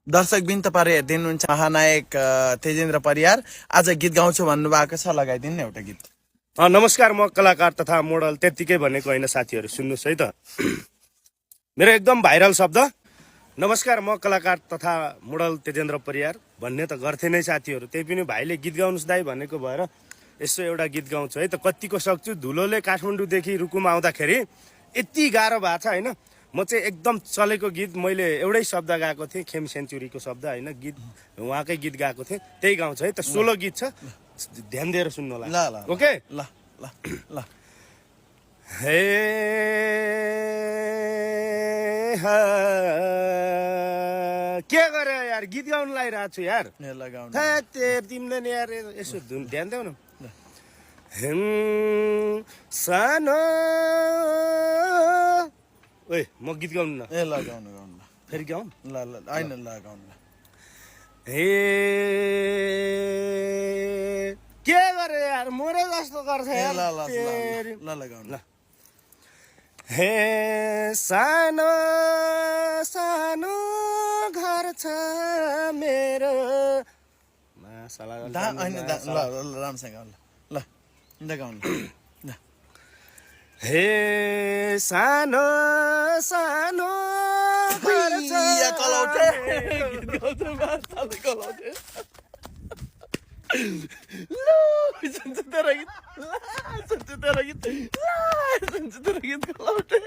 दर्शकबिन तपाईहरु हेर्दै हुनुहुन्छ महानायक तेजेन्द्र परियार आज गीत गाउँछु भन्नुभएको छ, लगाइदिनु एउटा गीत। नमस्कार, म कलाकार तथा मोडल त्यतिकै भनेको होइन साथीहरू, सुन्नुहोस् है त मेरो एकदम भाइरल शब्द। नमस्कार, म कलाकार तथा मोडल तेजेन्द्र परियार भन्ने त गर्थे नै साथीहरू, त्यही पनि भाइले गीत गाउनुहोस् दाइ भनेको भएर यसो एउटा गीत गाउँछु है त। कतिको सक्छु, धुलोले काठमाडौँदेखि रुकुम आउँदाखेरि यति गाह्रो भएको छ होइन। म चाहिँ एकदम चलेको गीत मैले एउटै शब्द गाएको थिएँ, खेम सेन्चुरीको शब्द होइन, गीत उहाँकै गीत गाएको थिएँ, त्यही गाउँछ है त। सोलो गीत छ, ध्यान दिएर सुन्नु होला। ल ल ओके ल ल ल हे के गरे यार, गीत गाउनु लागिरहेको छु यार। तिमीले नि यार यसो ध्यान देऊ न। सानो ओए म गीत गाउनु न। ए ल गाउनु गाउनु फेरि गाउँ। ल ल हैन ल गाउनु। हे के गरे यार, मोरे जस्तो गर्छ यार। ल ल ल ल गाउनु ल। हे सानो सानो घर छ मेरो मासाला दा हैन दा ल ल रामसँग गाउनु ल ल गाउनु ल। हे सानो सानो घर छ या कलौटे गीत गाउँछु माछाले कलौटे। ल सुन्छु तेरो गीत, ल सुन्छु तेरो गीत, ल सुन्छु तेरो गीत कलौटे।